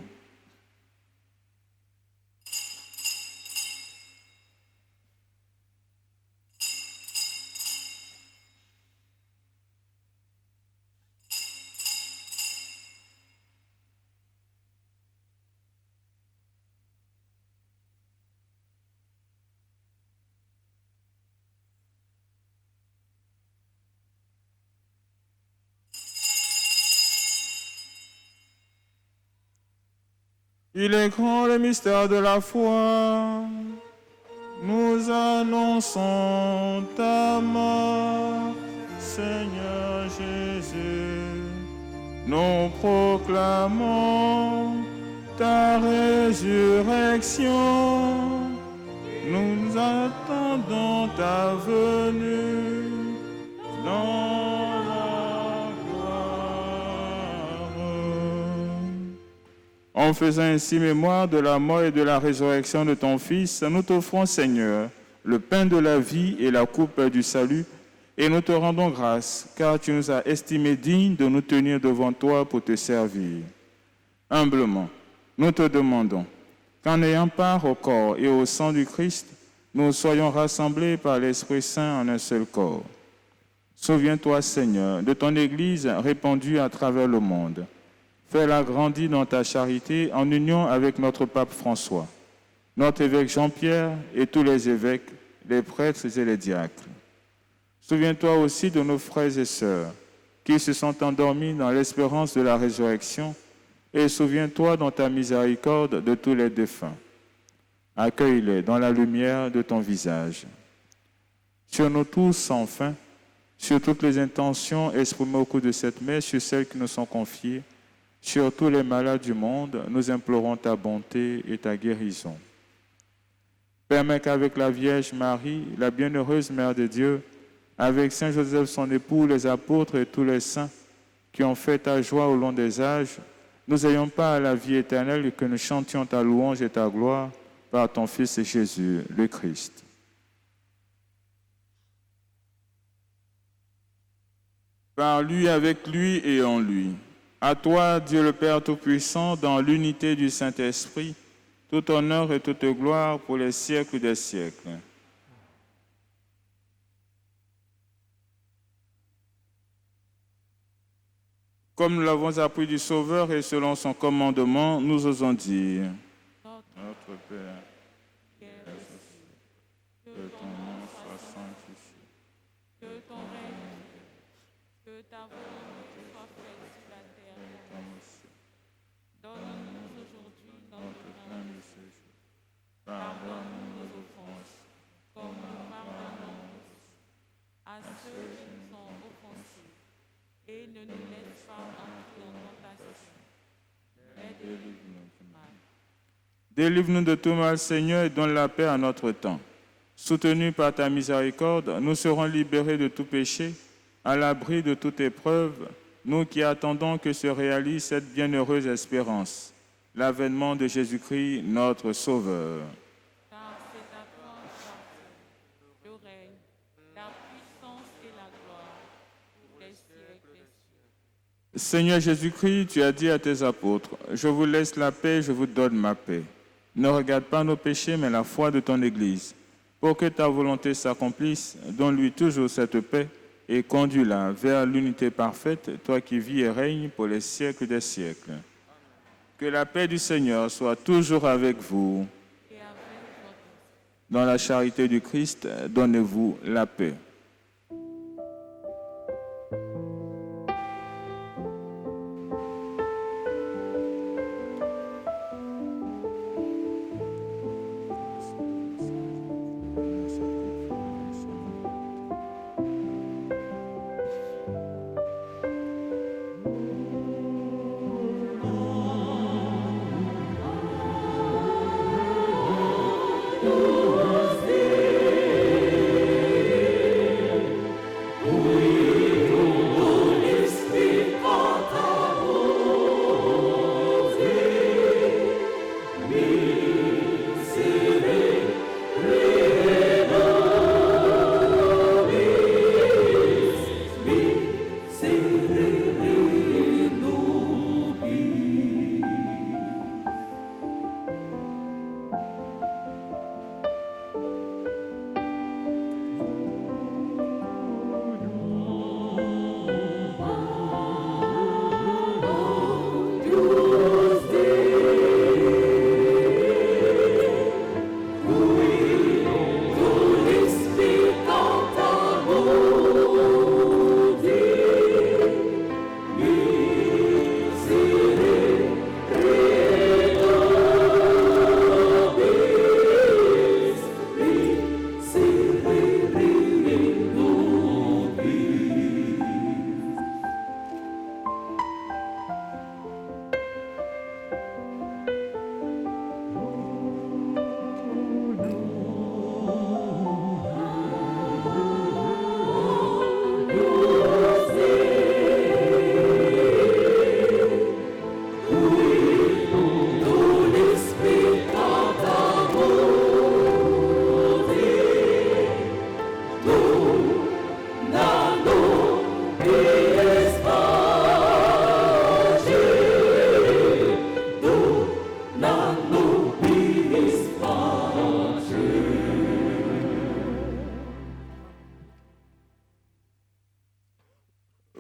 Il est grand le mystère de la foi. Nous annonçons ta mort, Seigneur Jésus. Nous proclamons ta résurrection nous attendons ta venue dans la gloire. En faisant ainsi mémoire de la mort et de la résurrection de ton Fils, nous t'offrons, Seigneur, le pain de la vie et la coupe du salut, et nous te rendons grâce, car tu nous as estimés dignes de nous tenir devant toi pour te servir. Humblement, nous te demandons qu'en ayant part au corps et au sang du Christ, nous soyons rassemblés par l'Esprit Saint en un seul corps. Souviens-toi, Seigneur, de ton Église répandue à travers le monde. Fais-la grandir dans ta charité en union avec notre pape François, notre évêque Jean-Pierre et tous les évêques, les prêtres et les diacres. Souviens-toi aussi de nos frères et sœurs qui se sont endormis dans l'espérance de la résurrection, et souviens-toi dans ta miséricorde de tous les défunts. Accueille-les dans la lumière de ton visage. Sur nous tous, enfin, sur toutes les intentions exprimées au cours de cette messe, sur celles qui nous sont confiées, sur tous les malades du monde, nous implorons ta bonté et ta guérison. Permets qu'avec la Vierge Marie, la bienheureuse Mère de Dieu, avec Saint Joseph son époux, les apôtres et tous les saints qui ont fait ta joie au long des âges, nous ayons part à la vie éternelle et que nous chantions ta louange et ta gloire par ton Fils Jésus, le Christ. Par lui, avec lui et en lui. À toi, Dieu le Père Tout-Puissant, dans l'unité du Saint-Esprit, tout honneur et toute gloire pour les siècles des siècles. Comme nous l'avons appris du Sauveur et selon son commandement, nous osons dire: Notre Père, qui es aux cieux, que ton nom soit sanctifié, que ton règne vienne, que ta volonté soit faite sur la terre comme au ciel. Donne-nous aujourd'hui notre pain de ce jour. Pardonne-nous nos offenses, comme nous pardonnons à ceux qui nous ont offensés. Et ne nous laisse pas entrer en tentation, mais délivre-nous du mal. Délivre-nous de tout mal, Seigneur, et donne la paix à notre temps. Soutenus par ta miséricorde, nous serons libérés de tout péché, à l'abri de toute épreuve, nous qui attendons que se réalise cette bienheureuse espérance, l'avènement de Jésus-Christ, notre Sauveur. Car c'est à toi le règne, la puissance et la gloire pour les siècles des siècles. Seigneur Jésus-Christ, tu as dit à tes apôtres: je vous laisse la paix, je vous donne ma paix. Ne regarde pas nos péchés, mais la foi de ton Église. Pour que ta volonté s'accomplisse, donne-lui toujours cette paix et conduis-la vers l'unité parfaite, toi qui vis et règnes pour les siècles des siècles. Que la paix du Seigneur soit toujours avec vous. Dans la charité du Christ, donnez-vous la paix.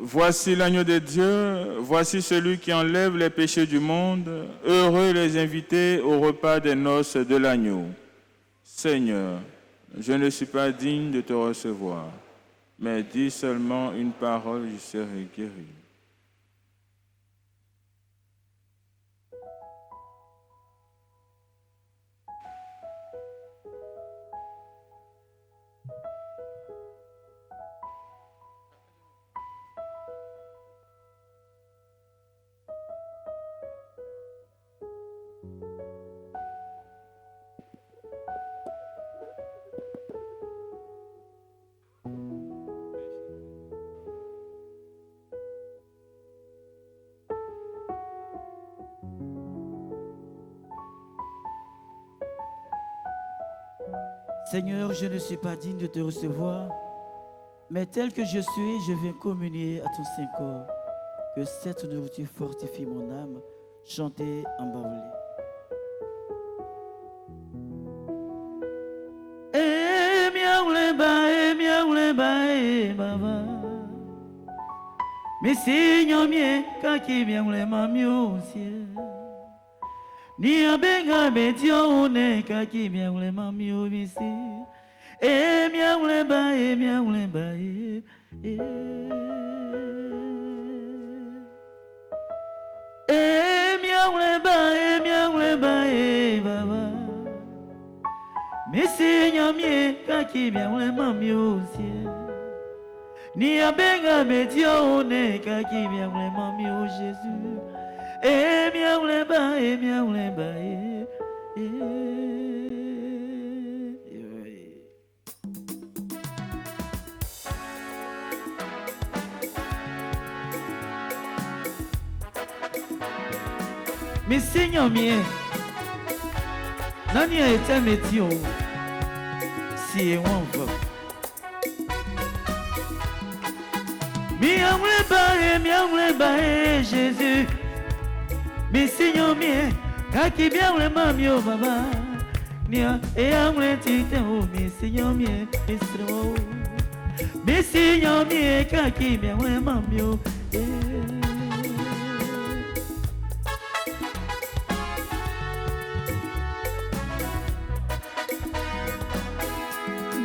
Voici l'agneau de Dieu, voici celui qui enlève les péchés du monde. Heureux les invités au repas des noces de l'agneau. Seigneur, je ne suis pas digne de te recevoir, mais dis seulement une parole, je serai guéri. Seigneur, je ne suis pas digne de te recevoir, mais tel que je suis, je viens communier à ton Saint-Corps. Que cette nourriture fortifie mon âme. Chantez en baoulé. Mais Seigneur, kaki miaule mamio ciel. Ni abenga betio ne kaki miaule mamio misi. Miaule ba miaule ba baba. Mais Seigneur, kaki miaule mamio ciel. Ni abenga betio ne kaki miaule mamio Jésus. Miaule ba Mais Seigneur mien, nani a été métier si on va. Miaule ba Jésus. Mais Seigneur mien, kaki miaule mamio baba. Nia amule tite o mais Seigneur mien, estro. Mais Seigneur mien, kaki miaule mamio.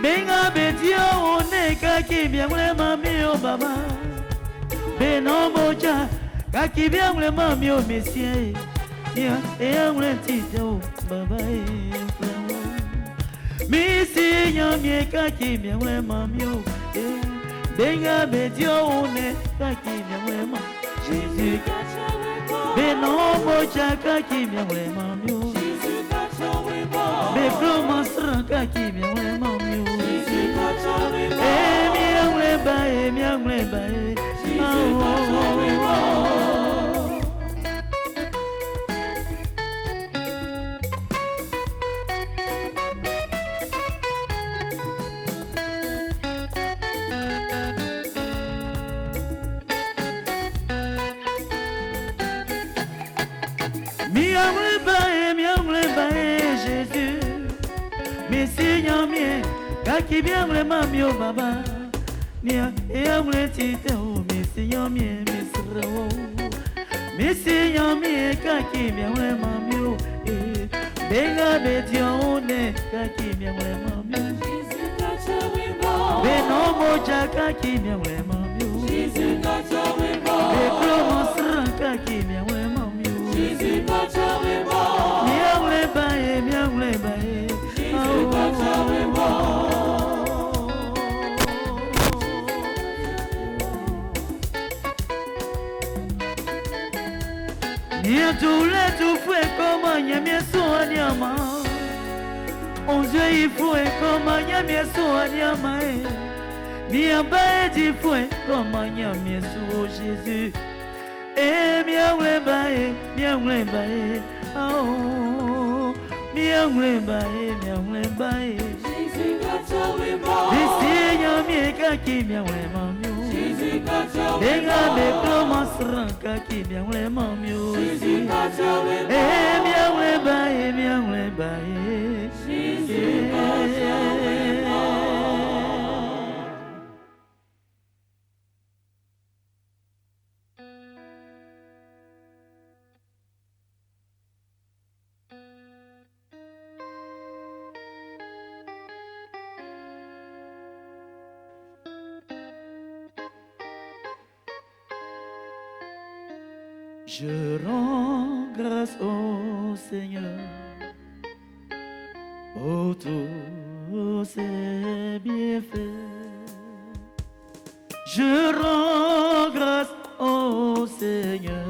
Benga betia one kaki miaule mamio baba. Beno moja kaki miaule mamio monsieur. Nia amule tite o baba. Mais Seigneur mien kaki miaule mamio. Benga betia one kaki miaule mamio. Jésus Beno moja kaki miaule mamio. Mais comment kaki miaule mamio. Miaule ba Jésus. Mais Seigneur mien, kaki miaule mamio baba. Nia amule tite o mais Seigneur mien misro. Mais Seigneur mien kaki miaule mamio. Benga betio ne kaki miaule mamio. Beno moja kaki miaule mamio. Comment kaki miaule mamio. Miaule ba Nia tule tu fue como nyamie suanyama. On Dieu il fue como nyamie suanyama. Nia ba di fue como nyamie su Jésus. Miaule ba oh miaule ba Jésus Seigneur mien kaki miaule mamio. Benga be commence kaki miaule mamio. Miaule ba Jésus. Je rends grâce au Seigneur pour tous ses bienfaits. Je rends grâce au Seigneur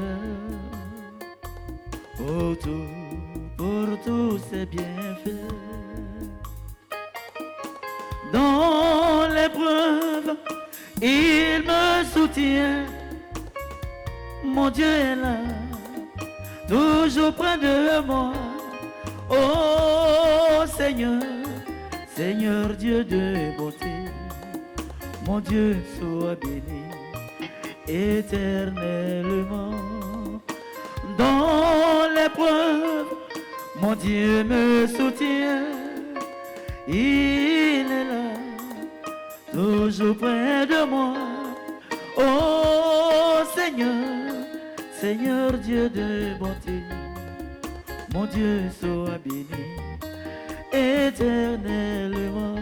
pour tous ses bienfaits. Dans l'épreuve, il me soutient. Mon Dieu est là, toujours près de moi. Oh Seigneur, Seigneur Dieu de bonté, mon Dieu soit béni éternellement. Dans l'épreuve, mon Dieu me soutient. Il est là, toujours près de moi. Oh Seigneur, Seigneur Dieu de bonté, mon Dieu soit béni éternellement.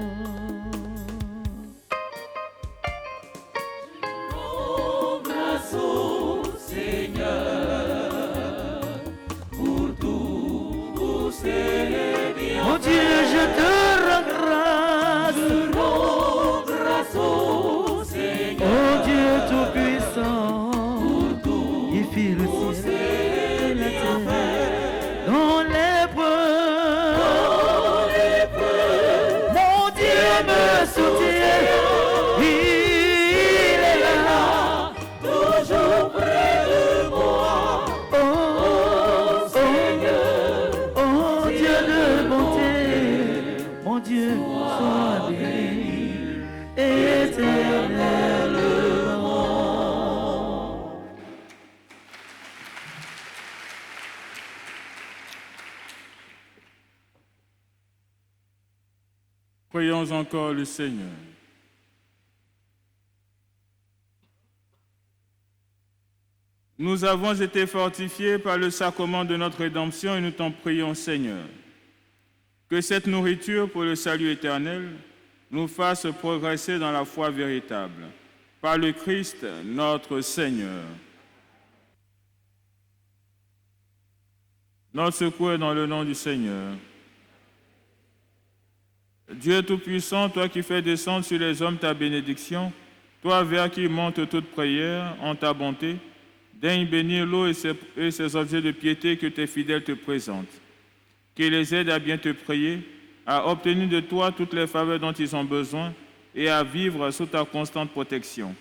Oh, grâce au Seigneur pour tous ses biens. Mon Dieu, je te rends grâce. Je rends grâce au Seigneur. Oh Dieu tout-puissant, il fit le ciel et la terre. Dans l'épreuve, mon Dieu me soutient. Il est là, Toujours près de moi. oh Seigneur, oh Dieu de bonté, mon Dieu soit béni éternellement. Prions encore le Seigneur. Nous avons été fortifiés par le sacrement de notre rédemption et nous t'en prions, Seigneur, que cette nourriture pour le salut éternel nous fasse progresser dans la foi véritable. Par le Christ, notre Seigneur. Notre secours est dans le nom du Seigneur. Dieu Tout-Puissant, toi qui fais descendre sur les hommes ta bénédiction, toi vers qui monte toute prière en ta bonté, daigne bénir l'eau et ses objets de piété que tes fidèles te présentent, qui les aide à bien te prier, à obtenir de toi toutes les faveurs dont ils ont besoin et à vivre sous ta constante protection.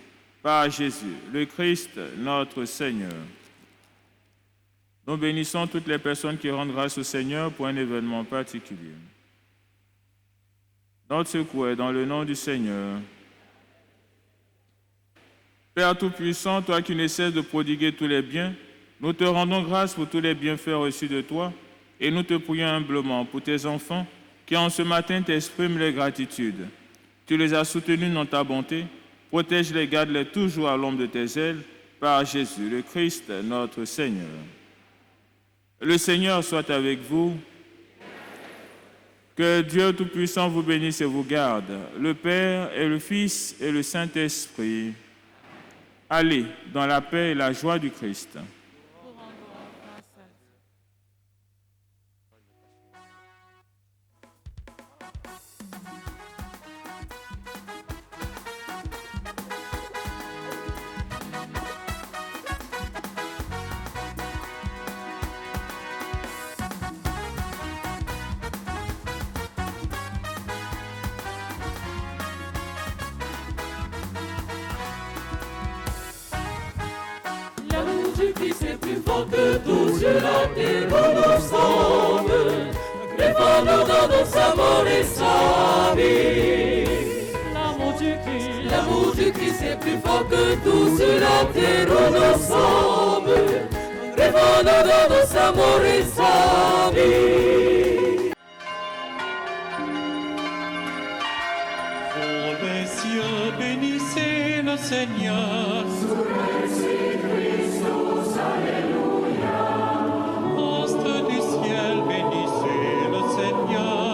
Par Jésus, le Christ, notre Seigneur. Nous bénissons toutes les personnes qui rendent grâce au Seigneur pour un événement particulier. Notre secours est dans le nom du Seigneur. Père Tout-Puissant, toi qui ne cesses de prodiguer tous les biens, nous te rendons grâce pour tous les bienfaits reçus de toi et nous te prions humblement pour tes enfants qui en ce matin t'expriment leur gratitude. Tu les as soutenus dans ta bonté, protège-les, garde-les toujours à l'ombre de tes ailes, par Jésus, le Christ, notre Seigneur. Le Seigneur soit avec vous. Que Dieu Tout-Puissant vous bénisse et vous garde, le Père et le Fils et le Saint-Esprit. Allez dans la paix et la joie du Christ. L'amour du Christ est plus fort que tout sur la terre où nous sommes. Défends-nous dans sa mort et sa vie. L'amour du Christ est plus fort que tout sur la terre où nous sommes. Défends-nous dans sa mort et sa vie. Pour les cieux, bénissez le Seigneur. Astres du ciel, bénissez le Seigneur.